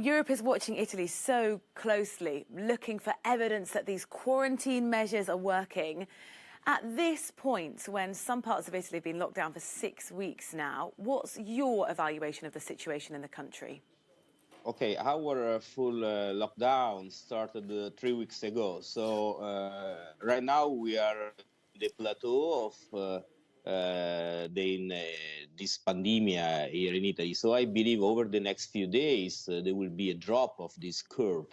Europe is watching Italy so closely, looking for evidence that these quarantine measures are working. At this point, when some parts of Italy have been locked down for 6 weeks now, what's your evaluation of the situation in the country? Okay, our full lockdown started 3 weeks ago. So right now we are in the plateau of this pandemia here in Italy. So I believe over the next few days there will be a drop of this curve.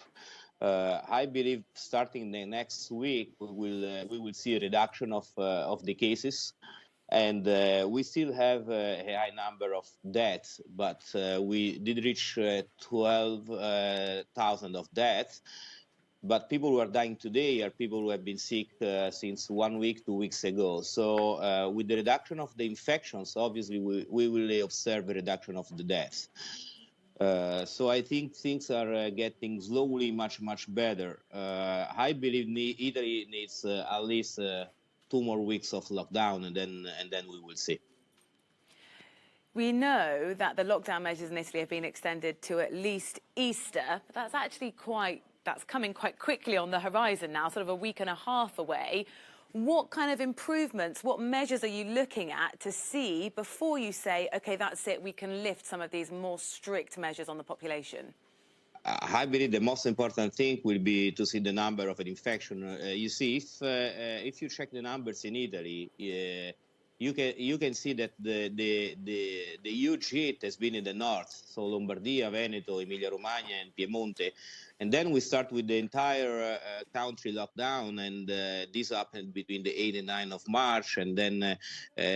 I believe starting the next week we will see a reduction of the cases. And we still have a high number of deaths, but we did reach 12,000 of deaths. But people who are dying today are people who have been sick since 1 week, 2 weeks ago. So with the reduction of the infections, obviously we will observe a reduction of the deaths. So I think things are getting slowly much better. I believe Italy needs at least 2 more weeks of lockdown, and then we will see. We know that the lockdown measures in Italy have been extended to at least Easter, but that's actually that's coming quite quickly on the horizon now, sort of a week and a half away. What kind of improvements, what measures are you looking at to see before you say, OK, that's it, we can lift some of these more strict measures on the population? I believe the most important thing will be to see the number of an infection. You see, if you check the numbers in Italy, you can see that the huge hit has been in the north, so Lombardia, Veneto, Emilia-Romagna, and Piemonte. And then we start with the entire country lockdown, and this happened between the 8th and 9th of March, and then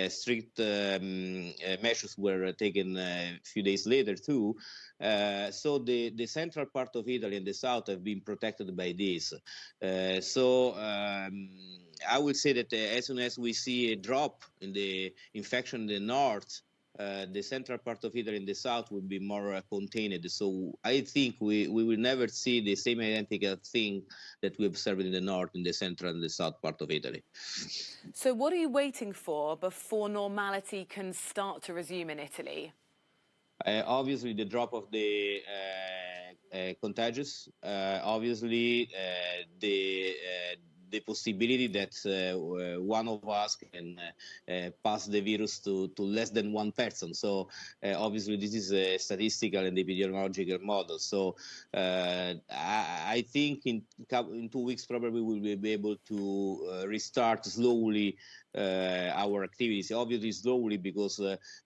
strict measures were taken a few days later too. So the central part of Italy and the south have been protected by this. I would say that as soon as we see a drop in the infection in the north, the central part of Italy and the south will be more contained. So I think we will never see the same identical thing that we observed in the north, in the central and the south part of Italy. So what are you waiting for before normality can start to resume in Italy? Obviously, the drop of the contagious. Obviously, the possibility that one of us can pass the virus to less than one person. So obviously, this is a statistical and epidemiological model. So I think in 2 weeks probably we will be able to restart slowly our activities, obviously slowly, because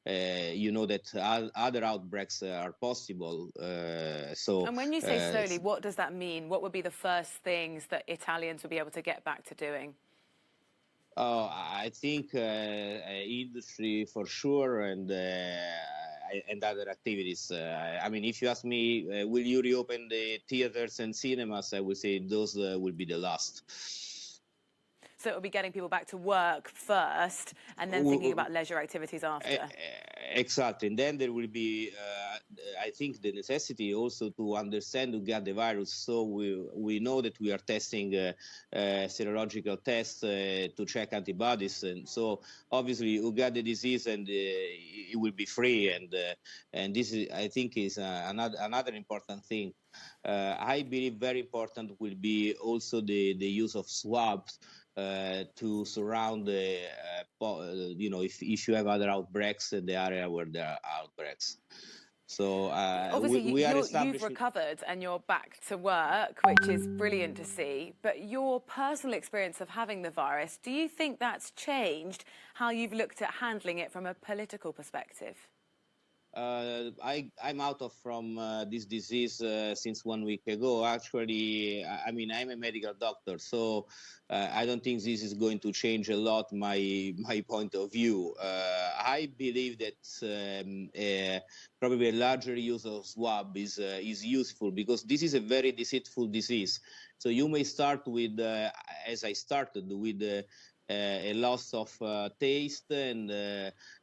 you know that other outbreaks are possible. And when you say slowly, what does that mean? What would be the first things that Italians would be able to get back to doing? I think industry for sure, and other activities. I mean, if you ask me, will you reopen the theaters and cinemas? I would say those will be the last. So it will be getting people back to work first and then thinking about leisure activities after. Exactly. And then there will be, I think, the necessity also to understand who got the virus. So we know that we are testing serological tests to check antibodies. And so obviously who got the disease, and it will be free. And this is, I think, is another important thing. I believe very important will be also the use of swabs to surround the, if you have other outbreaks in the area where there are outbreaks. So obviously you've recovered and you're back to work, which is brilliant to see. But your personal experience of having the virus, do you think that's changed how you've looked at handling it from a political perspective? I'm out from this disease since 1 week ago. Actually, I mean, I'm a medical doctor, so I don't think this is going to change a lot my point of view. I believe that probably a larger use of swab is useful, because this is a very deceitful disease. So you may start with, as I started, with a loss of taste, and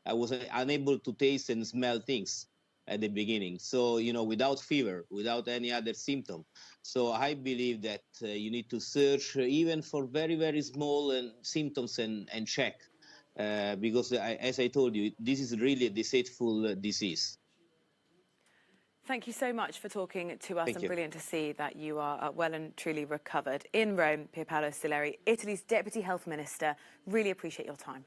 I was unable to taste and smell things at the beginning. So, without fever, without any other symptom. So I believe that you need to search even for very, very small symptoms and check, because as I told you, this is really a deceitful disease. thank you so much for talking to us, Thank and you. brilliant to see that you are well and truly recovered. In Rome, Pierpaolo Sileri, Italy's Deputy Health Minister. Really appreciate your time.